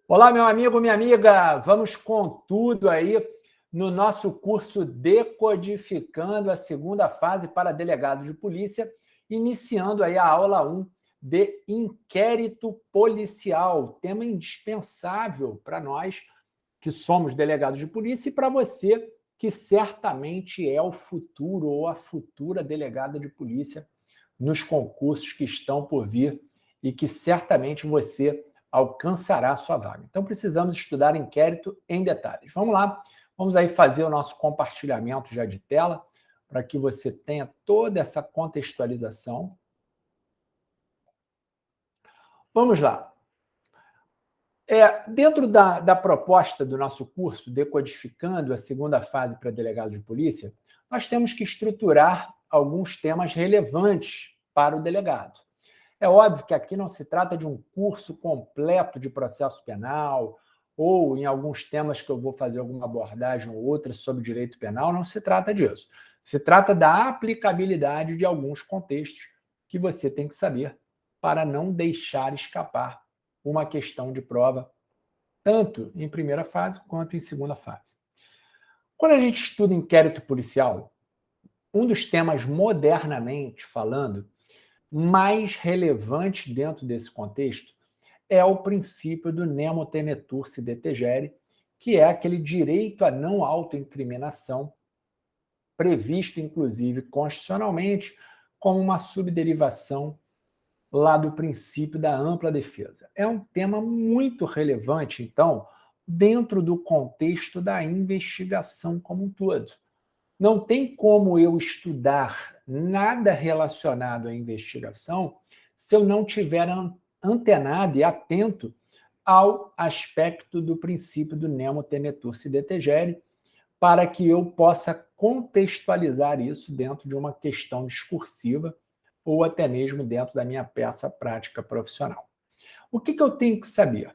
Olá, meu amigo, minha amiga, vamos com tudo aí no nosso curso Decodificando a Segunda Fase para Delegado de Polícia, iniciando aí a aula 1 de Inquérito Policial, tema indispensável para nós que somos delegados de polícia e para você que certamente é o futuro ou a futura delegada de polícia nos concursos que estão por vir e que certamente você alcançará a sua vaga. Então, precisamos estudar inquérito em detalhes. Vamos lá, vamos aí fazer o nosso compartilhamento já de tela, para que você tenha toda essa contextualização. Vamos lá. Dentro da proposta do nosso curso, Decodificando a Segunda Fase para Delegado de Polícia, nós temos que estruturar alguns temas relevantes para o delegado. É óbvio que aqui não se trata de um curso completo de processo penal, ou em alguns temas que eu vou fazer alguma abordagem ou outra sobre direito penal, não se trata disso. Se trata da aplicabilidade de alguns contextos que você tem que saber para não deixar escapar uma questão de prova, tanto em primeira fase quanto em segunda fase. Quando a gente estuda inquérito policial, um dos temas modernamente falando mais relevante dentro desse contexto é o princípio do nemo tenetur si detegere, que é aquele direito à não autoincriminação, previsto inclusive constitucionalmente como uma subderivação lá do princípio da ampla defesa. É um tema muito relevante, então, dentro do contexto da investigação como um todo. Não tem como eu estudar nada relacionado à investigação se eu não tiver antenado e atento ao aspecto do princípio do nemo tenetur si detegere, para que eu possa contextualizar isso dentro de uma questão discursiva ou até mesmo dentro da minha peça prática profissional. O que eu tenho que saber?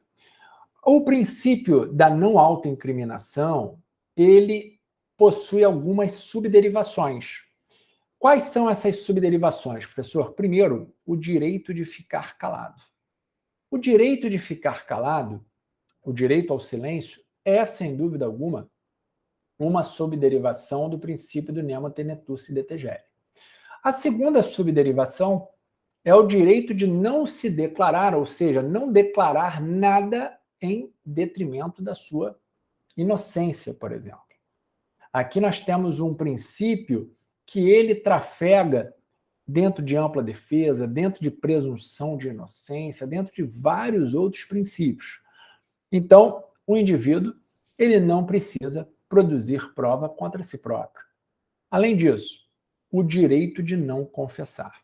O princípio da não autoincriminação, ele possui algumas subderivações. Quais são essas subderivações, professor? Primeiro, o direito de ficar calado. O direito de ficar calado, o direito ao silêncio, é, sem dúvida alguma, uma subderivação do princípio do nemo tenetur si detegere. A segunda subderivação é o direito de não se declarar, ou seja, não declarar nada em detrimento da sua inocência, por exemplo. Aqui nós temos um princípio que ele trafega dentro de ampla defesa, dentro de presunção de inocência, dentro de vários outros princípios. Então, o indivíduo ele não precisa produzir prova contra si próprio. Além disso, o direito de não confessar.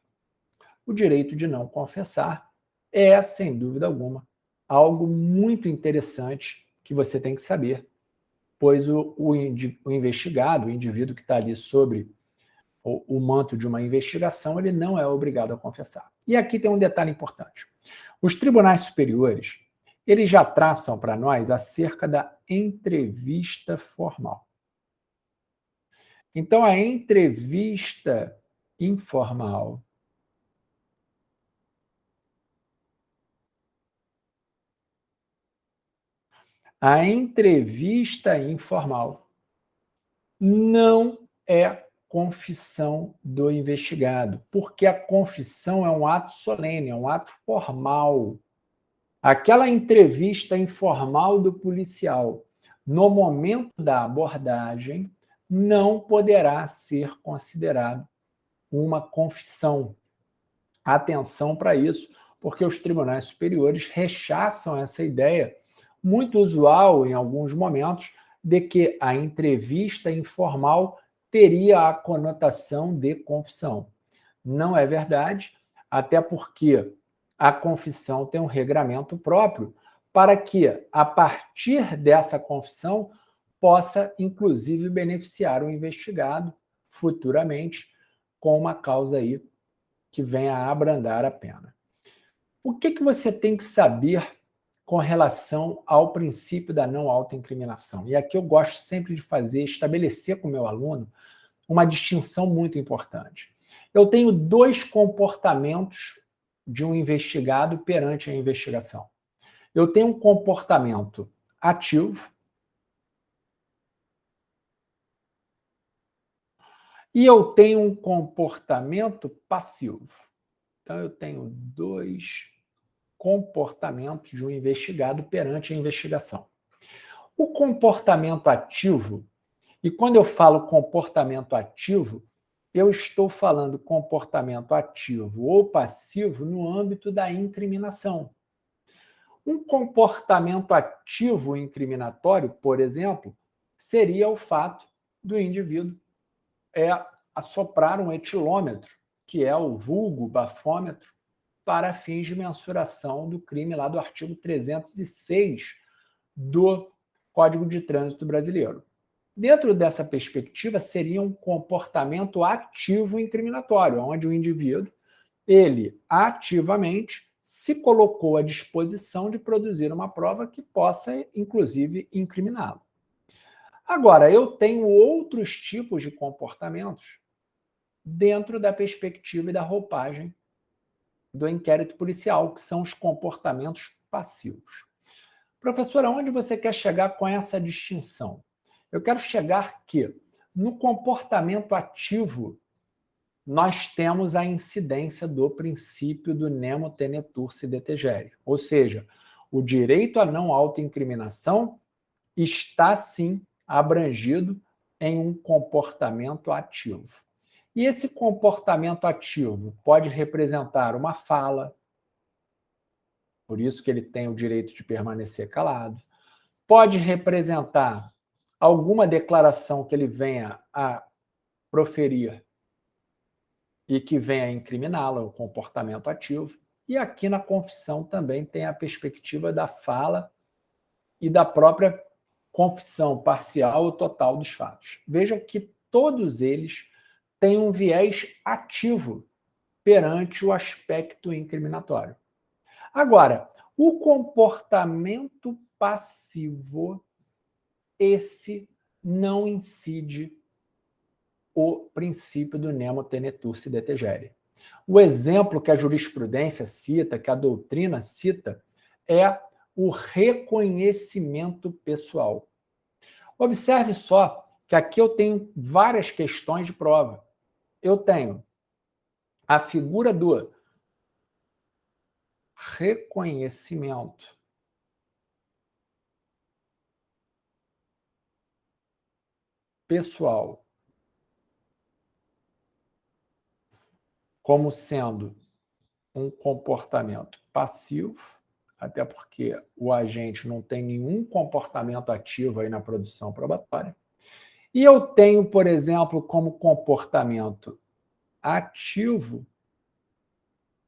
O direito de não confessar é, sem dúvida alguma, algo muito interessante que você tem que saber, pois o investigado, o indivíduo que está ali sobre o manto de uma investigação, ele não é obrigado a confessar. E aqui tem um detalhe importante. Os tribunais superiores, eles já traçam para nós acerca da entrevista formal. Então, a entrevista informal não é confissão do investigado, porque a confissão é um ato solene, é um ato formal. Aquela entrevista informal do policial, no momento da abordagem, não poderá ser considerado uma confissão. Atenção para isso, porque os tribunais superiores rechaçam essa ideia, muito usual em alguns momentos, de que a entrevista informal teria a conotação de confissão. Não é verdade, até porque a confissão tem um regramento próprio para que, a partir dessa confissão, possa, inclusive, beneficiar o investigado futuramente com uma causa aí que venha a abrandar a pena. O que você tem que saber com relação ao princípio da não autoincriminação? E aqui eu gosto sempre de estabelecer com o meu aluno uma distinção muito importante. Eu tenho dois comportamentos de um investigado perante a investigação. eu tenho um comportamento ativo e eu tenho um comportamento passivo. Então, eu tenho dois comportamentos de um investigado perante a investigação. O comportamento ativo, e quando eu falo comportamento ativo, eu estou falando comportamento ativo ou passivo no âmbito da incriminação. Um comportamento ativo incriminatório, por exemplo, seria o fato do indivíduo assoprar um etilômetro, que é o vulgo bafômetro, para fins de mensuração do crime lá do artigo 306 do Código de Trânsito Brasileiro. Dentro dessa perspectiva, seria um comportamento ativo incriminatório, onde o indivíduo, ele ativamente se colocou à disposição de produzir uma prova que possa, inclusive, incriminá-lo. Agora, eu tenho outros tipos de comportamentos dentro da perspectiva e da roupagem do inquérito policial, que são os comportamentos passivos. Professor, aonde você quer chegar com essa distinção? Eu quero chegar que, no comportamento ativo, nós temos a incidência do princípio do nemo tenetur si detegere, ou seja, o direito à não autoincriminação está, sim, abrangido em um comportamento ativo. E esse comportamento ativo pode representar uma fala, por isso que ele tem o direito de permanecer calado, pode representar alguma declaração que ele venha a proferir e que venha a incriminá-lo, o comportamento ativo. E aqui na confissão também tem a perspectiva da fala e da própria confissão parcial ou total dos fatos. Vejam que todos eles têm um viés ativo perante o aspecto incriminatório. Agora, o comportamento passivo, esse não incide o princípio do nemo tenetur si detegere. O exemplo que a jurisprudência cita, que a doutrina cita, é o reconhecimento pessoal. Observe só que aqui eu tenho várias questões de prova. Eu tenho a figura do reconhecimento pessoal como sendo um comportamento passivo, até porque o agente não tem nenhum comportamento ativo aí na produção probatória. E eu tenho, por exemplo, como comportamento ativo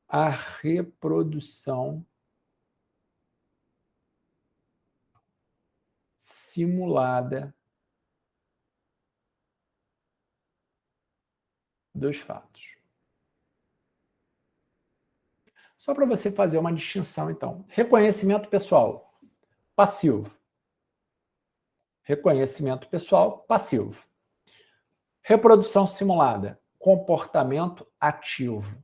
a reprodução simulada dos fatos. Só para você fazer uma distinção, então. Reconhecimento pessoal, passivo. Reconhecimento pessoal, passivo. Reprodução simulada, comportamento ativo.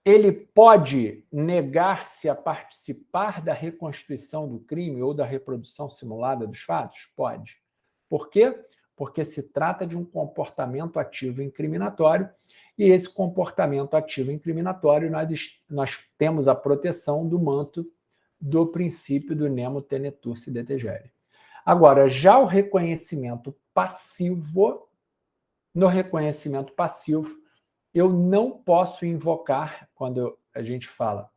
Ele pode negar-se a participar da reconstituição do crime ou da reprodução simulada dos fatos? Pode. Por quê? Porque se trata de um comportamento ativo incriminatório, e esse comportamento ativo incriminatório nós temos a proteção do manto do princípio do nemo tenetur si detegere. Agora, já o reconhecimento passivo, no reconhecimento passivo, eu não posso invocar, quando a gente fala,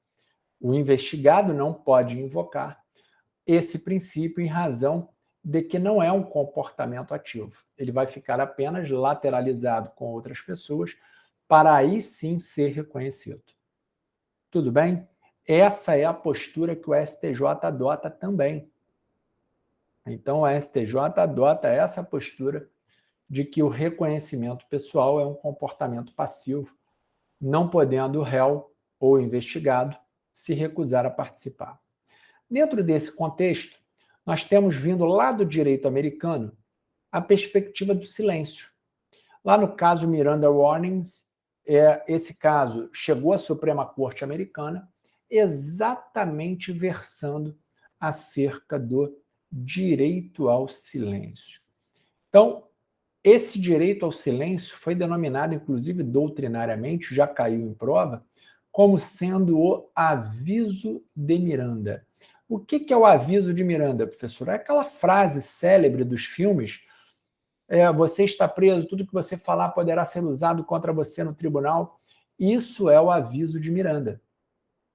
o investigado não pode invocar esse princípio em razão de que não é um comportamento ativo. Ele vai ficar apenas lateralizado com outras pessoas para aí sim ser reconhecido. Tudo bem? Essa é a postura que o STJ adota também. Então, o STJ adota essa postura de que o reconhecimento pessoal é um comportamento passivo, não podendo o réu ou o investigado se recusar a participar. Dentro desse contexto, nós temos vindo lá do direito americano a perspectiva do silêncio. Lá no caso Miranda Warnings, esse caso chegou à Suprema Corte Americana exatamente versando acerca do direito ao silêncio. Então, esse direito ao silêncio foi denominado, inclusive doutrinariamente, já caiu em prova, como sendo o aviso de Miranda. O que é o aviso de Miranda, professor? É aquela frase célebre dos filmes: você está preso, tudo que você falar poderá ser usado contra você no tribunal. Isso é o aviso de Miranda,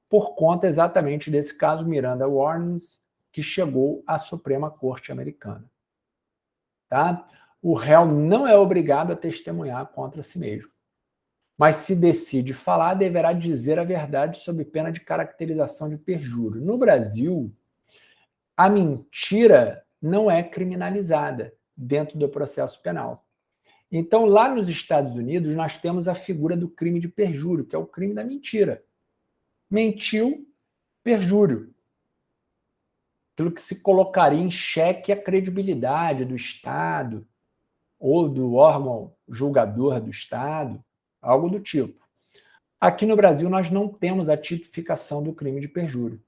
por conta exatamente desse caso Miranda Warnings, que chegou à Suprema Corte Americana. Tá? O réu não é obrigado a testemunhar contra si mesmo, mas se decide falar, deverá dizer a verdade sob pena de caracterização de perjúrio. No Brasil, a mentira não é criminalizada dentro do processo penal. Então, lá nos Estados Unidos, nós temos a figura do crime de perjúrio, que é o crime da mentira. Mentiu, perjúrio. Aquilo que se colocaria em xeque a credibilidade do Estado ou do órgão julgador do Estado, algo do tipo. Aqui no Brasil, nós não temos a tipificação do crime de perjúrio.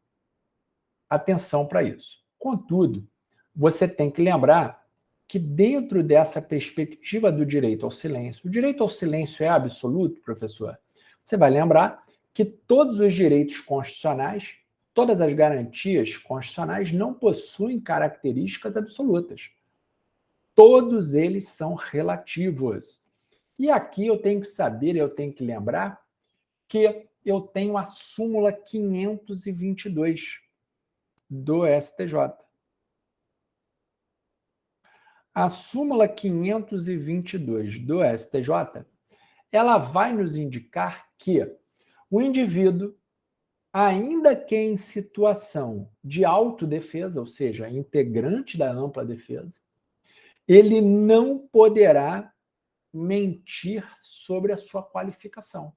Atenção para isso. Contudo, você tem que lembrar que dentro dessa perspectiva do direito ao silêncio, o direito ao silêncio é absoluto, professor? Você vai lembrar que todos os direitos constitucionais, todas as garantias constitucionais não possuem características absolutas. Todos eles são relativos. E aqui eu tenho que saber, eu tenho que lembrar que eu tenho a súmula 522 do STJ. A súmula 522 do STJ, ela vai nos indicar que o indivíduo, ainda que em situação de autodefesa, ou seja, integrante da ampla defesa, ele não poderá mentir sobre a sua qualificação.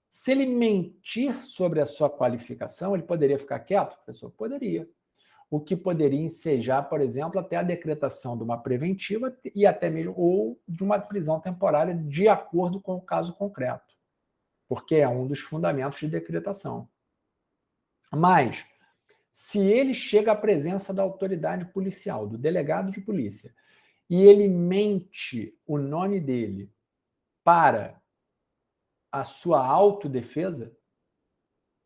Se ele mentir sobre a sua qualificação, ele poderia ficar quieto? Professor, poderia. O que poderia ensejar, por exemplo, até a decretação de uma preventiva e até mesmo ou de uma prisão temporária de acordo com o caso concreto, porque é um dos fundamentos de decretação. Mas, se ele chega à presença da autoridade policial, do delegado de polícia, e ele mente o nome dele para a sua autodefesa,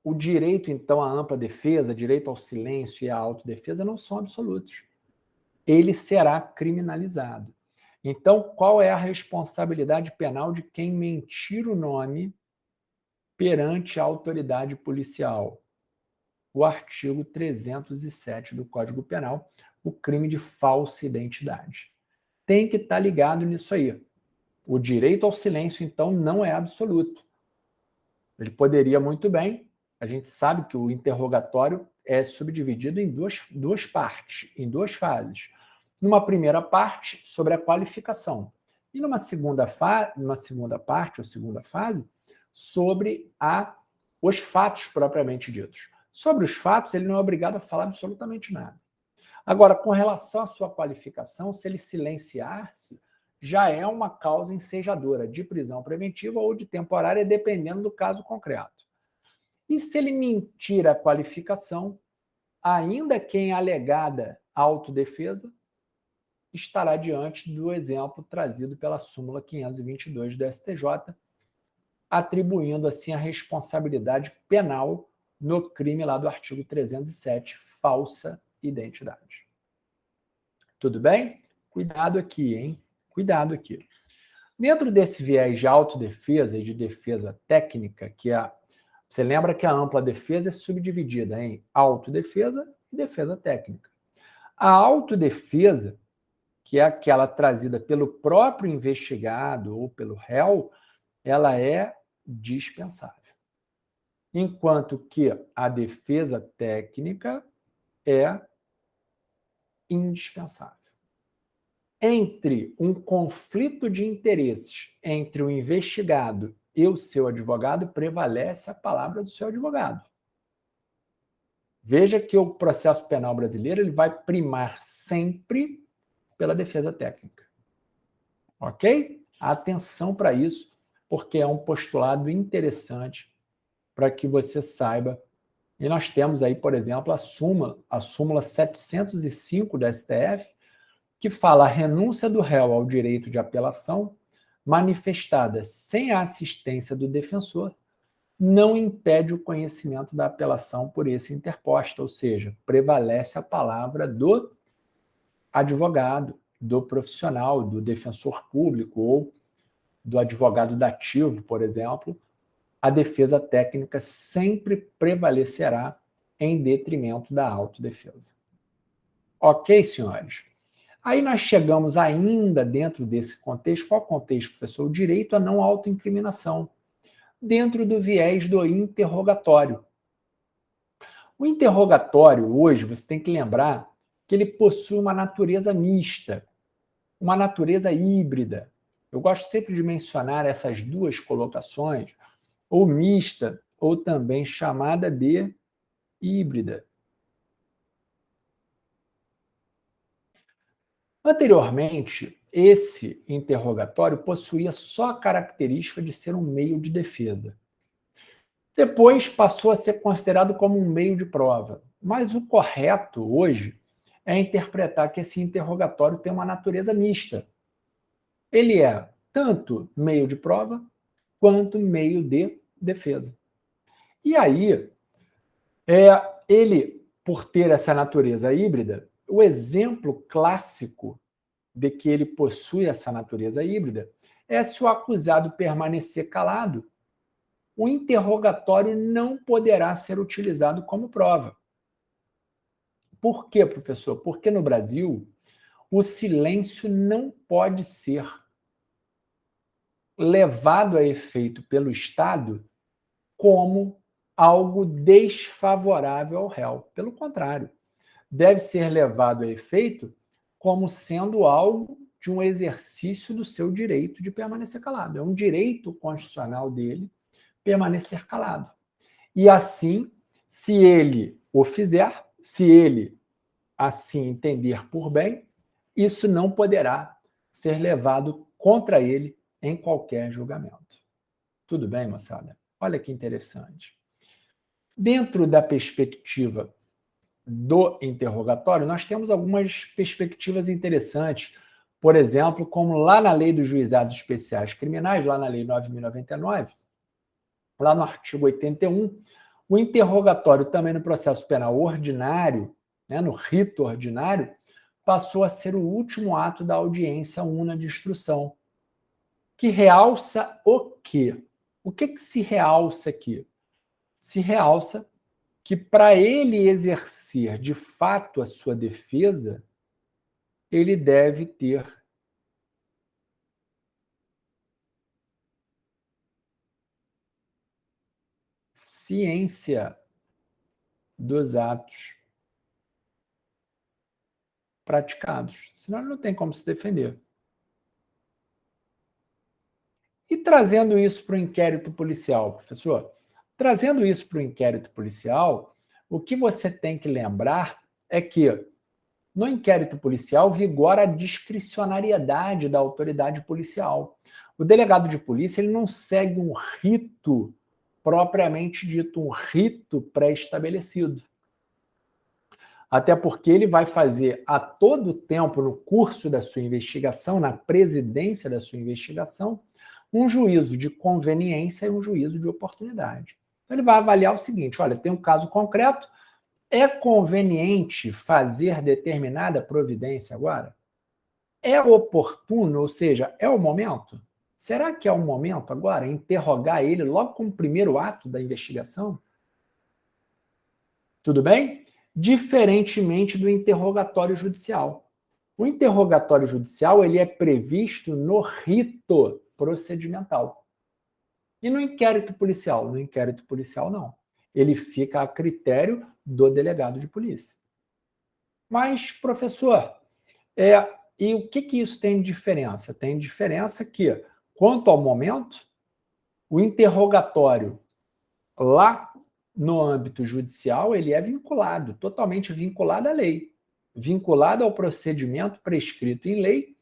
o direito, então, à ampla defesa, direito ao silêncio e à autodefesa não são absolutos. Ele será criminalizado. Então, qual é a responsabilidade penal de quem mentir o nome perante a autoridade policial? O artigo 307 do Código Penal, o crime de falsa identidade. Tem que estar ligado nisso aí. O direito ao silêncio, então, não é absoluto. Ele poderia muito bem, a gente sabe que o interrogatório é subdividido em duas partes, em duas fases. Numa primeira parte, sobre a qualificação. E numa segunda parte, ou segunda fase, sobre os fatos propriamente ditos. Sobre os fatos, ele não é obrigado a falar absolutamente nada. Agora, com relação à sua qualificação, se ele silenciar-se, já é uma causa ensejadora de prisão preventiva ou de temporária, dependendo do caso concreto. E se ele mentir a qualificação, ainda que em alegada autodefesa, estará diante do exemplo trazido pela súmula 522 do STJ, atribuindo assim a responsabilidade penal no crime lá do artigo 307, falsa identidade. Tudo bem? Cuidado aqui, hein? Cuidado aqui. Dentro desse viés de autodefesa e de defesa técnica, você lembra que a ampla defesa é subdividida em autodefesa e defesa técnica. A autodefesa, que é aquela trazida pelo próprio investigado ou pelo réu, ela é dispensável. Enquanto que a defesa técnica é indispensável. Entre um conflito de interesses entre o investigado e o seu advogado, prevalece a palavra do seu advogado. Veja que o processo penal brasileiro ele vai primar sempre pela defesa técnica. Ok? Atenção para isso, porque é um postulado interessante para que você saiba E nós temos aí, por exemplo, a súmula 705 do STF, que fala a renúncia do réu ao direito de apelação manifestada sem a assistência do defensor não impede o conhecimento da apelação por esse interposta, ou seja, prevalece a palavra do advogado, do profissional, do defensor público ou do advogado dativo, por exemplo. A defesa técnica sempre prevalecerá em detrimento da autodefesa. Ok, senhores? Aí nós chegamos ainda dentro desse contexto. Qual contexto, professor? O direito à não autoincriminação, dentro do viés do interrogatório. O interrogatório, hoje, você tem que lembrar que ele possui uma natureza mista, uma natureza híbrida. Eu gosto sempre de mencionar essas duas colocações, ou mista, ou também chamada de híbrida. Anteriormente, esse interrogatório possuía só a característica de ser um meio de defesa. Depois passou a ser considerado como um meio de prova. Mas o correto hoje é interpretar que esse interrogatório tem uma natureza mista. Ele é tanto meio de prova quanto meio de defesa. E aí, ele, por ter essa natureza híbrida, o exemplo clássico de que ele possui essa natureza híbrida é se o acusado permanecer calado, o interrogatório não poderá ser utilizado como prova. Por quê, professor? Porque no Brasil, o silêncio não pode ser levado a efeito pelo Estado como algo desfavorável ao réu. Pelo contrário, deve ser levado a efeito como sendo algo de um exercício do seu direito de permanecer calado. É um direito constitucional dele permanecer calado. E assim, se ele o fizer, se ele assim entender por bem, isso não poderá ser levado contra ele em qualquer julgamento. Tudo bem, moçada? Olha que interessante. Dentro da perspectiva do interrogatório, nós temos algumas perspectivas interessantes. Por exemplo, como lá na Lei dos Juizados Especiais Criminais, lá na Lei 9.099, lá no artigo 81, o interrogatório também no processo penal ordinário, né, no rito ordinário, passou a ser o último ato da audiência una de instrução, que realça o quê? O que se realça aqui? Se realça que para ele exercer de fato a sua defesa, ele deve ter ciência dos atos praticados, senão ele não tem como se defender. E trazendo isso para o inquérito policial, professor? Trazendo isso para o inquérito policial, o que você tem que lembrar é que no inquérito policial vigora a discricionariedade da autoridade policial. O delegado de polícia ele não segue um rito propriamente dito, um rito pré-estabelecido. Até porque ele vai fazer a todo tempo, no curso da sua investigação, na presidência da sua investigação, um juízo de conveniência e um juízo de oportunidade. Então ele vai avaliar o seguinte, olha, tem um caso concreto, é conveniente fazer determinada providência agora? É oportuno, ou seja, é o momento? Será que é o momento agora interrogar ele logo como primeiro ato da investigação? Tudo bem? Diferentemente do interrogatório judicial. O interrogatório judicial ele é previsto no rito procedimental. E no inquérito policial? No inquérito policial, não. Ele fica a critério do delegado de polícia. Mas, professor, e o que isso tem de diferença? Tem diferença que, quanto ao momento, o interrogatório lá no âmbito judicial, ele é vinculado, totalmente vinculado à lei, vinculado ao procedimento prescrito em lei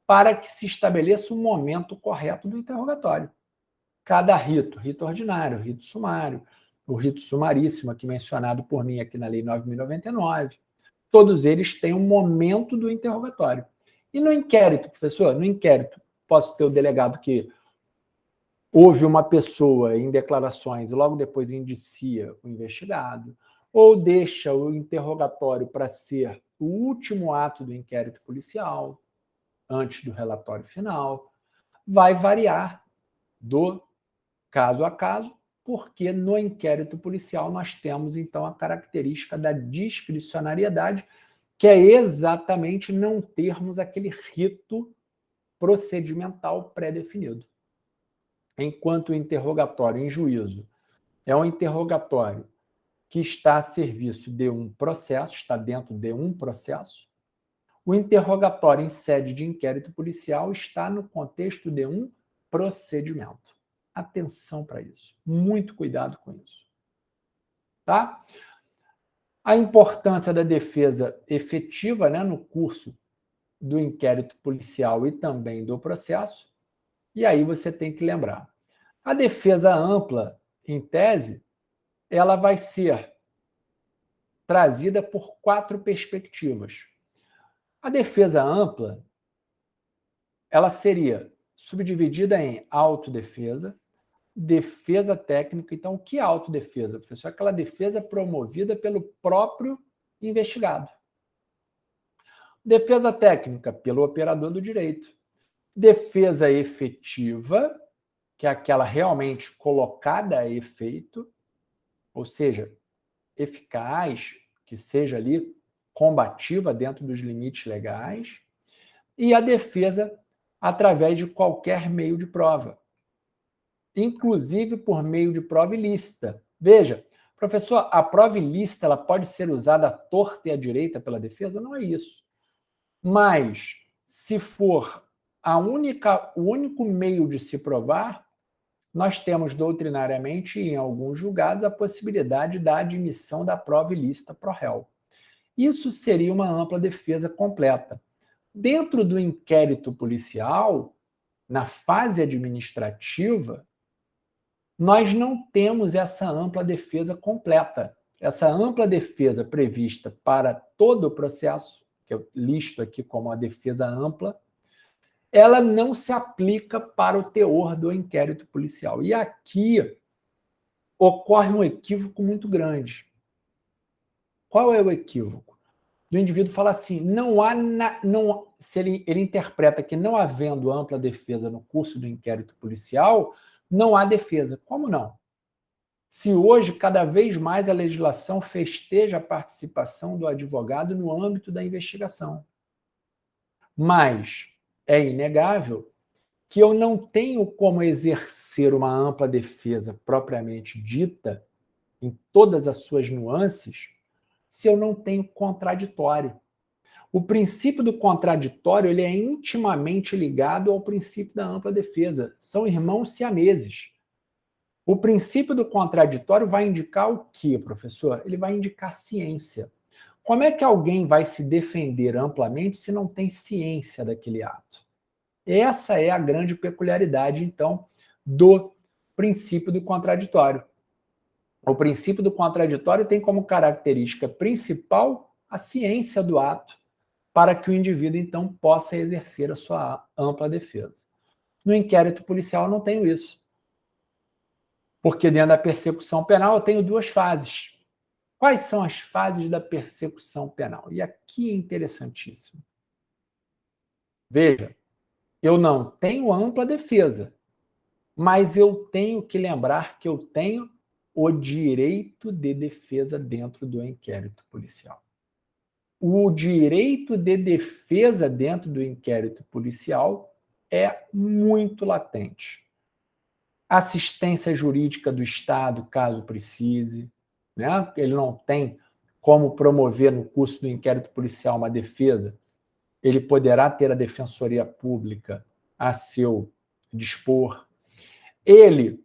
para que se estabeleça o momento correto do interrogatório. Cada rito, rito ordinário, rito sumário, o rito sumaríssimo, aqui mencionado por mim aqui na Lei 9.099, todos eles têm um momento do interrogatório. E no inquérito, professor, no inquérito, posso ter o delegado que houve uma pessoa em declarações e logo depois indicia o investigado, ou deixa o interrogatório para ser o último ato do inquérito policial, antes do relatório final, vai variar do caso a caso, porque no inquérito policial nós temos, então, a característica da discricionariedade, que é exatamente não termos aquele rito procedimental pré-definido. Enquanto o interrogatório em juízo é um interrogatório que está a serviço de um processo, está dentro de um processo, o interrogatório em sede de inquérito policial está no contexto de um procedimento. Atenção para isso. Muito cuidado com isso. Tá? A importância da defesa efetiva, né, no curso do inquérito policial e também do processo. E aí você tem que lembrar. A defesa ampla, em tese, ela vai ser trazida por 4 perspectivas. A defesa ampla, ela seria subdividida em autodefesa, defesa técnica. Então, o que é autodefesa, professor? Aquela defesa promovida pelo próprio investigado. Defesa técnica, pelo operador do direito. Defesa efetiva, que é aquela realmente colocada a efeito, ou seja, eficaz, que seja ali combativa dentro dos limites legais. E a defesa através de qualquer meio de prova, inclusive por meio de prova ilícita. Veja, professor, a prova ilícita ela pode ser usada à torta e à direita pela defesa? Não é isso. Mas, se for o único meio de se provar, nós temos doutrinariamente, em alguns julgados, a possibilidade da admissão da prova ilícita pro réu. Isso seria uma ampla defesa completa. Dentro do inquérito policial, na fase administrativa, nós não temos essa ampla defesa completa. Essa ampla defesa prevista para todo o processo, que eu listo aqui como a defesa ampla, ela não se aplica para o teor do inquérito policial. E aqui ocorre um equívoco muito grande. Qual é o equívoco? Do indivíduo fala assim, se ele interpreta que não havendo ampla defesa no curso do inquérito policial, não há defesa. Como não? Se hoje, cada vez mais, a legislação festeja a participação do advogado no âmbito da investigação. Mas é inegável que eu não tenho como exercer uma ampla defesa propriamente dita, em todas as suas nuances, se eu não tenho contraditório. O princípio do contraditório ele é intimamente ligado ao princípio da ampla defesa. São irmãos siameses. O princípio do contraditório vai indicar o quê, professor? Ele vai indicar ciência. Como é que alguém vai se defender amplamente se não tem ciência daquele ato? Essa é a grande peculiaridade, então, do princípio do contraditório. O princípio do contraditório tem como característica principal a ciência do ato, para que o indivíduo, então, possa exercer a sua ampla defesa. No inquérito policial, eu não tenho isso. Porque dentro da persecução penal, eu tenho 2 fases. Quais são as fases da persecução penal? E aqui é interessantíssimo. Veja, eu não tenho ampla defesa, mas eu tenho que lembrar que eu tenho o direito de defesa dentro do inquérito policial. O direito de defesa dentro do inquérito policial é muito latente. Assistência jurídica do Estado, caso precise, né? Ele não tem como promover no curso do inquérito policial uma defesa, ele poderá ter a defensoria pública a seu dispor. Ele,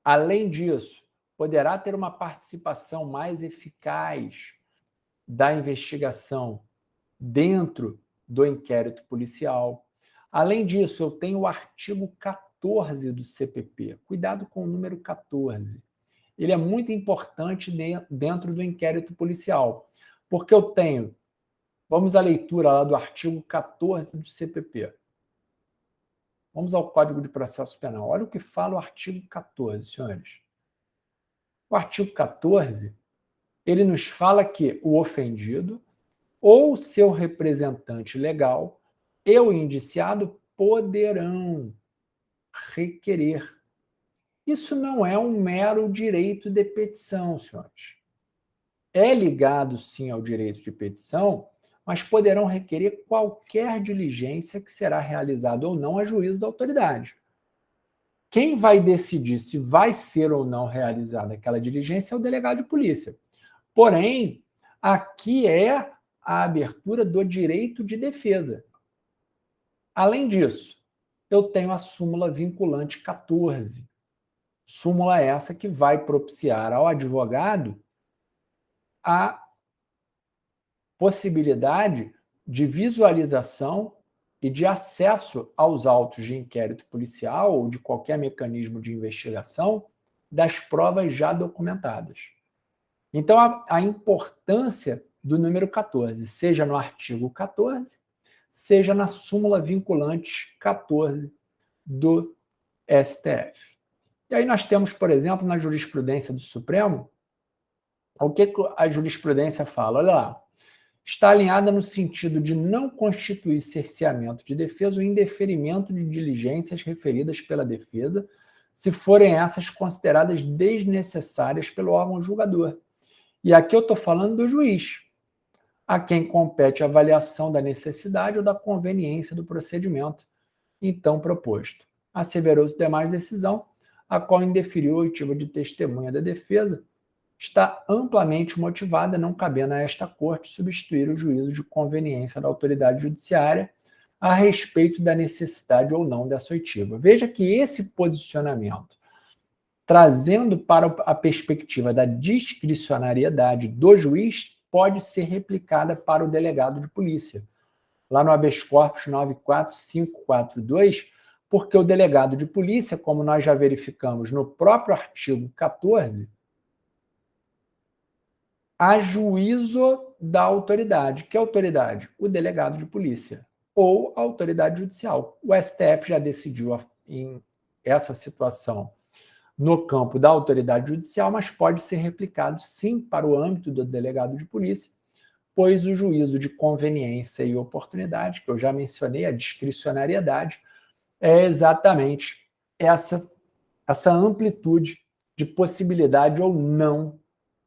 além disso, poderá ter uma participação mais eficaz da investigação dentro do inquérito policial. Além disso, eu tenho o artigo 14 do CPP. Cuidado com o número 14. ele é muito importante dentro do inquérito policial, porque eu tenho, vamos à leitura lá do artigo 14 do CPP. Vamos ao Código de Processo Penal. Olha o que fala o artigo 14, senhores. O artigo 14, ele nos fala que o ofendido ou seu representante legal e o indiciado poderão requerer. Isso não é um mero direito de petição, senhores. É ligado, sim, ao direito de petição, mas poderão requerer qualquer diligência que será realizada ou não a juízo da autoridade. Quem vai decidir se vai ser ou não realizada aquela diligência é o delegado de polícia. Porém, aqui é a abertura do direito de defesa. Além disso, eu tenho a súmula vinculante 14. Súmula essa que vai propiciar ao advogado a possibilidade de visualização e de acesso aos autos de inquérito policial ou de qualquer mecanismo de investigação das provas já documentadas. Então, a importância do número 14, seja no artigo 14, seja na súmula vinculante 14 do STF. E aí nós temos, por exemplo, na jurisprudência do Supremo, o que a jurisprudência fala? Olha lá. Está alinhada no sentido de não constituir cerceamento de defesa o indeferimento de diligências referidas pela defesa, se forem essas consideradas desnecessárias pelo órgão julgador. E aqui eu estou falando do juiz, a quem compete a avaliação da necessidade ou da conveniência do procedimento então proposto. Asseverou-se demais decisão, a qual indeferiu a oitiva de testemunha da defesa, está amplamente motivada, não cabendo a esta corte substituir o juízo de conveniência da autoridade judiciária a respeito da necessidade ou não dessa oitiva. Veja que esse posicionamento, trazendo para a perspectiva da discricionariedade do juiz, pode ser replicada para o delegado de polícia. Lá no habeas corpus 94542, porque o delegado de polícia, como nós já verificamos no próprio artigo 14, a juízo da autoridade. Que autoridade? O delegado de polícia ou a autoridade judicial. O STF já decidiu em essa situação no campo da autoridade judicial, mas pode ser replicado sim para o âmbito do delegado de polícia, pois o juízo de conveniência e oportunidade, que eu já mencionei, a discricionariedade, é exatamente essa amplitude de possibilidade ou não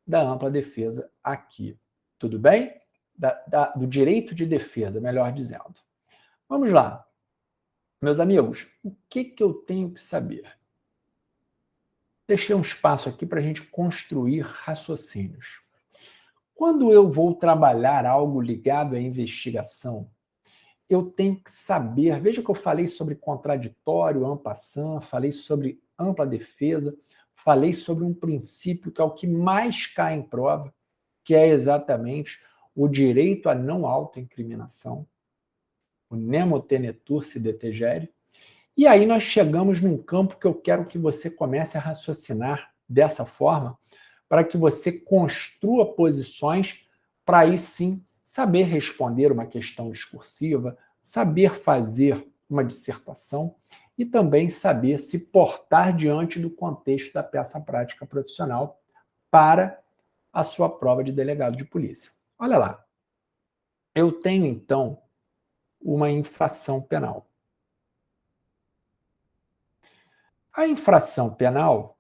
da ampla defesa aqui. Tudo bem? Do direito de defesa, melhor dizendo. Vamos lá. Meus amigos, o que eu tenho que saber? Deixei um espaço aqui para a gente construir raciocínios. Quando eu vou trabalhar algo ligado à investigação, eu tenho que saber, veja que eu falei sobre contraditório, en passant, falei sobre ampla defesa, falei sobre um princípio que é o que mais cai em prova, que é exatamente o direito à não autoincriminação, o nemo tenetur si detegere. E aí nós chegamos num campo que eu quero que você comece a raciocinar dessa forma, para que você construa posições para aí sim saber responder uma questão discursiva, saber fazer uma dissertação e também saber se portar diante do contexto da peça prática profissional para a sua prova de delegado de polícia. Olha lá, eu tenho então uma infração penal. A infração penal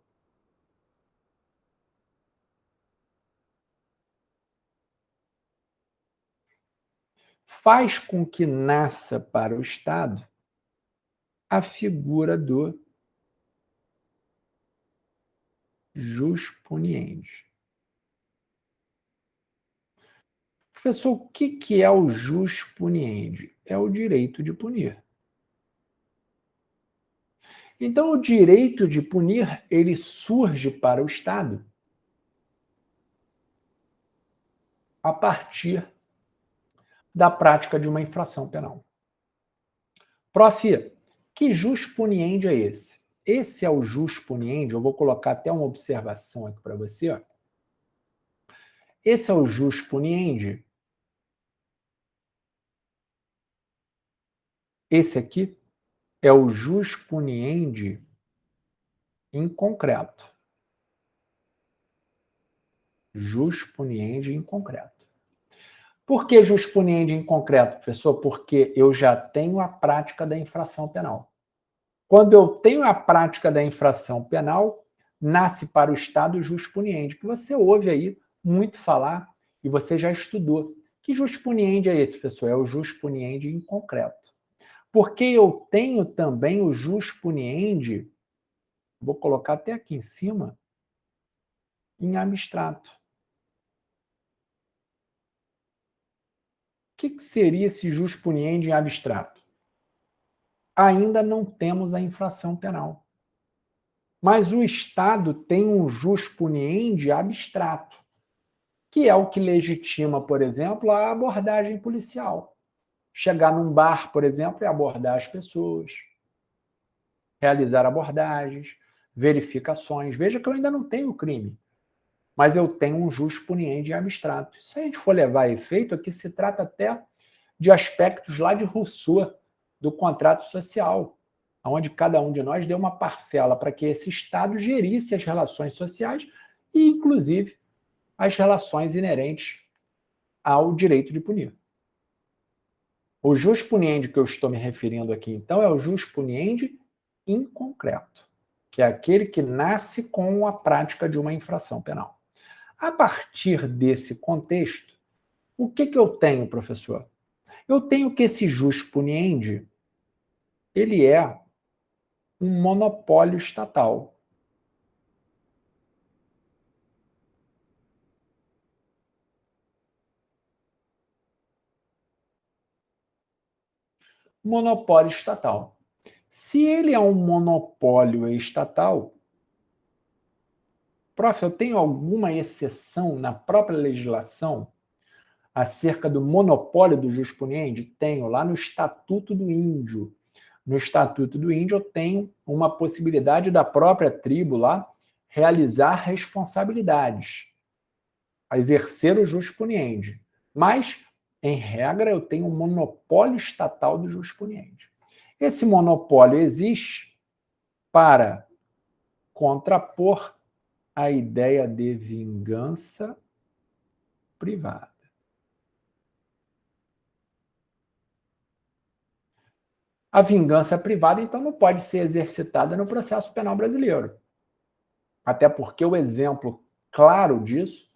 faz com que nasça para o Estado a figura do jus puniendi. Professor, o que é o jus puniendi? É o direito de punir. Então, o direito de punir, ele surge para o Estado a partir da prática de uma infração penal. Prof, que jus puniendi é esse? Esse é o jus puniendi. Eu vou colocar até uma observação aqui para você. Ó. Esse é o jus puniendi. Esse aqui é o jus puniendi em concreto. Jus puniendi em concreto. Por que jus puniendi em concreto, professor? Porque eu já tenho a prática da infração penal. Quando eu tenho a prática da infração penal, nasce para o Estado o jus puniendi, que você ouve aí muito falar e você já estudou. Que jus puniendi é esse, professor? É o jus puniendi em concreto. Porque eu tenho também o jus puniendi, vou colocar até aqui em cima, em abstrato. O que seria esse jus puniendi em abstrato? Ainda não temos a infração penal. Mas o Estado tem um jus puniendi abstrato, que é o que legitima, por exemplo, a abordagem policial. Chegar num bar, por exemplo, e abordar as pessoas, realizar abordagens, verificações. Veja que eu ainda não tenho crime, mas eu tenho um jus puniendi abstrato. Se a gente for levar a efeito, aqui se trata até de aspectos lá de Rousseau, do contrato social, onde cada um de nós deu uma parcela para que esse Estado gerisse as relações sociais e, inclusive, as relações inerentes ao direito de punir. O jus puniendi que eu estou me referindo aqui, então, é o jus puniendi inconcreto, que é aquele que nasce com a prática de uma infração penal. A partir desse contexto, o que eu tenho, professor? Eu tenho que esse jus puniendi, ele é um monopólio estatal. Monopólio estatal. Se ele é um monopólio estatal, prof, eu tenho alguma exceção na própria legislação acerca do monopólio do jus puniendi? Tenho, lá no Estatuto do Índio. No Estatuto do Índio eu tenho uma possibilidade da própria tribo lá realizar responsabilidades, a exercer o jus puniendi. Mas, em regra, eu tenho um monopólio estatal do jus puniendi. Esse monopólio existe para contrapor a ideia de vingança privada. A vingança privada, então, não pode ser exercitada no processo penal brasileiro. Até porque o exemplo claro disso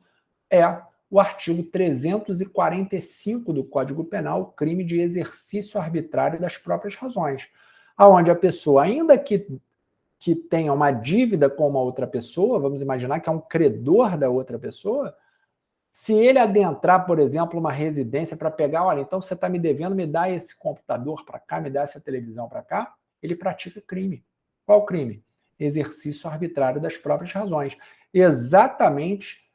é o artigo 345 do Código Penal, crime de exercício arbitrário das próprias razões, aonde a pessoa, ainda que tenha uma dívida com uma outra pessoa, vamos imaginar que é um credor da outra pessoa, se ele adentrar, por exemplo, uma residência para pegar, olha, então você está me devendo, me dá esse computador para cá, me dá essa televisão para cá, ele pratica crime. Qual crime? Exercício arbitrário das próprias razões. Exatamente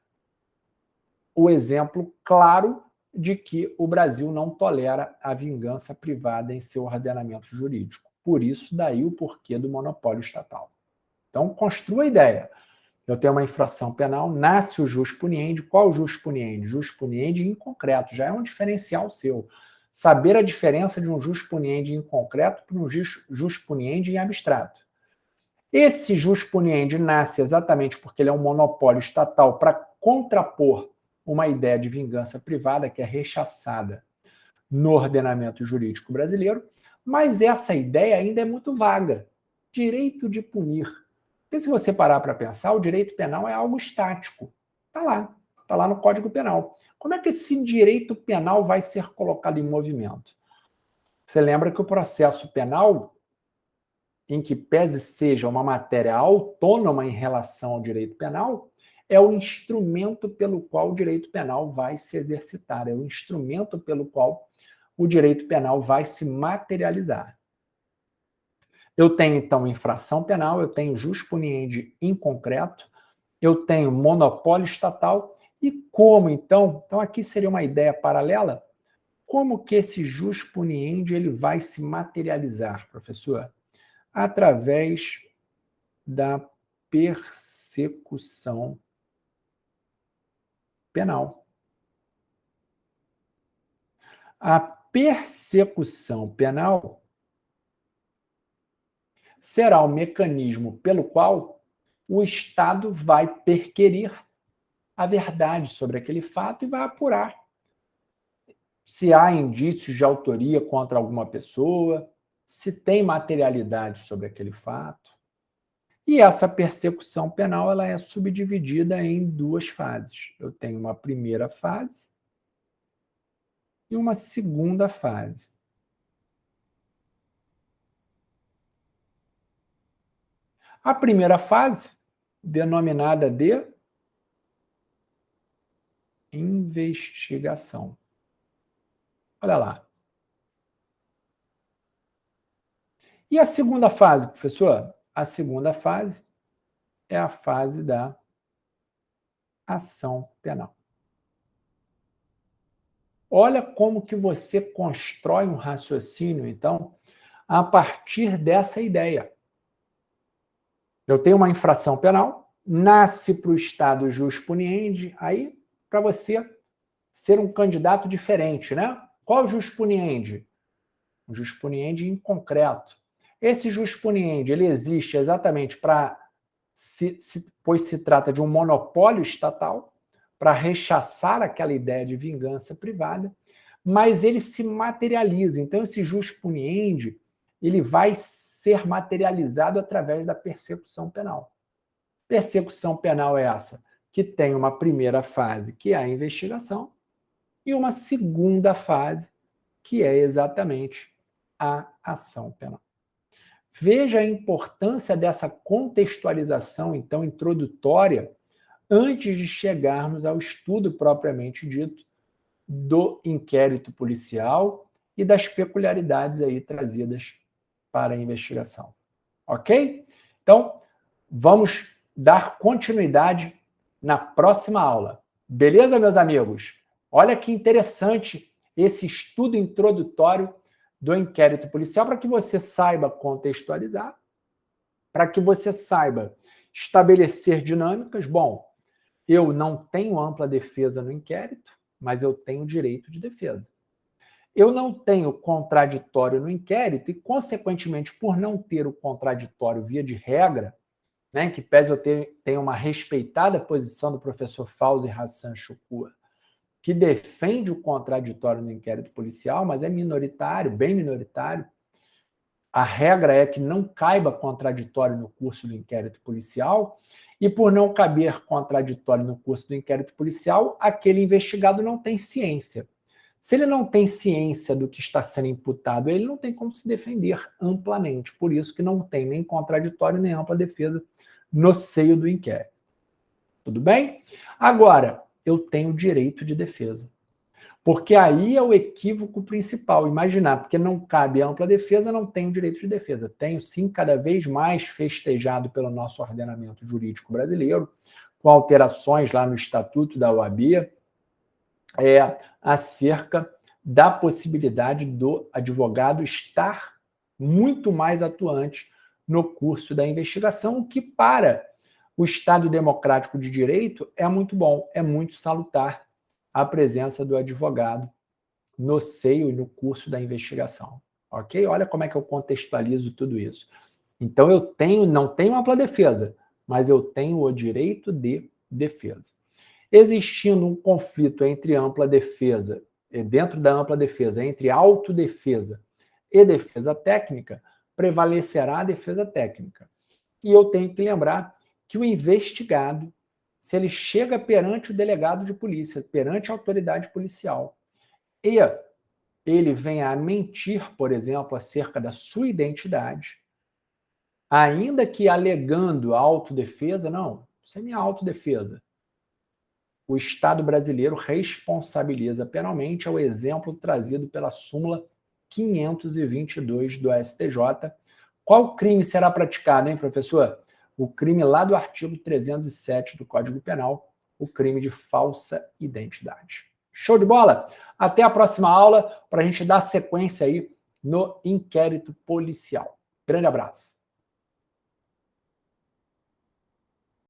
o exemplo claro de que o Brasil não tolera a vingança privada em seu ordenamento jurídico. Por isso, daí o porquê do monopólio estatal. Então, construa a ideia. Eu tenho uma infração penal, nasce o jus puniendi. Qual o jus puniendi? Jus puniendi em concreto, já é um diferencial seu. Saber a diferença de um jus puniendi em concreto para um jus puniendi em abstrato. Esse jus puniendi nasce exatamente porque ele é um monopólio estatal para contrapor uma ideia de vingança privada que é rechaçada no ordenamento jurídico brasileiro, mas essa ideia ainda é muito vaga. Direito de punir. Porque se você parar para pensar, o direito penal é algo estático. Está lá no Código Penal. Como é que esse direito penal vai ser colocado em movimento? Você lembra que o processo penal, em que pese seja uma matéria autônoma em relação ao direito penal, é o instrumento pelo qual o direito penal vai se exercitar, é o instrumento pelo qual o direito penal vai se materializar. Eu tenho, então, infração penal, eu tenho jus puniendi em concreto, eu tenho monopólio estatal, e como, então aqui seria uma ideia paralela, como que esse jus puniendi ele vai se materializar, professor? Através da persecução penal. A persecução penal será o mecanismo pelo qual o Estado vai perquirir a verdade sobre aquele fato e vai apurar se há indícios de autoria contra alguma pessoa, se tem materialidade sobre aquele fato. E essa persecução penal ela é subdividida em duas fases. Eu tenho uma primeira fase e uma segunda fase. A primeira fase, denominada de investigação. Olha lá. E a segunda fase, professor? A segunda fase é a fase da ação penal. Olha como que você constrói um raciocínio, então, a partir dessa ideia. Eu tenho uma infração penal, nasce para o Estado jus puniendi, aí, para você ser um candidato diferente, né? Qual jus puniendi? O jus puniendi em concreto. Esse jus puniendi, ele existe exatamente para, pois se trata de um monopólio estatal, para rechaçar aquela ideia de vingança privada, mas ele se materializa. Então, esse jus puniendi, ele vai ser materializado através da persecução penal. Persecução penal é essa, que tem uma primeira fase, que é a investigação, e uma segunda fase, que é exatamente a ação penal. Veja a importância dessa contextualização, então, introdutória, antes de chegarmos ao estudo propriamente dito do inquérito policial e das peculiaridades aí trazidas para a investigação. Ok? Então, vamos dar continuidade na próxima aula. Beleza, meus amigos? Olha que interessante esse estudo introdutório do inquérito policial para que você saiba contextualizar, para que você saiba estabelecer dinâmicas. Bom, eu não tenho ampla defesa no inquérito, mas eu tenho direito de defesa. Eu não tenho contraditório no inquérito e, consequentemente, por não ter o contraditório via de regra, né, que pese eu tenha uma respeitada posição do professor Fauzi Hassan Shukua, que defende o contraditório no inquérito policial, mas é minoritário, bem minoritário. A regra é que não caiba contraditório no curso do inquérito policial, e por não caber contraditório no curso do inquérito policial, aquele investigado não tem ciência. Se ele não tem ciência do que está sendo imputado, ele não tem como se defender amplamente. Por isso que não tem nem contraditório nem ampla defesa no seio do inquérito. Tudo bem? Agora, eu tenho direito de defesa. Porque aí é o equívoco principal. Imaginar, porque não cabe ampla defesa, não tenho direito de defesa. Tenho, sim, cada vez mais festejado pelo nosso ordenamento jurídico brasileiro, com alterações lá no Estatuto da OAB, acerca da possibilidade do advogado estar muito mais atuante no curso da investigação, o que para o Estado democrático de direito é muito bom, é muito salutar a presença do advogado no seio e no curso da investigação. Ok? Olha como é que eu contextualizo tudo isso. Então, não tenho ampla defesa, mas eu tenho o direito de defesa. Existindo um conflito entre ampla defesa, dentro da ampla defesa, entre autodefesa e defesa técnica, prevalecerá a defesa técnica. E eu tenho que lembrar que o investigado, se ele chega perante o delegado de polícia, perante a autoridade policial, e ele vem a mentir, por exemplo, acerca da sua identidade, ainda que alegando autodefesa, não, isso é minha autodefesa. O Estado brasileiro responsabiliza penalmente, é o exemplo trazido pela súmula 522 do STJ. Qual crime será praticado, hein, professor? O crime lá do artigo 307 do Código Penal, o crime de falsa identidade. Show de bola? Até a próxima aula para a gente dar sequência aí no inquérito policial. Grande abraço.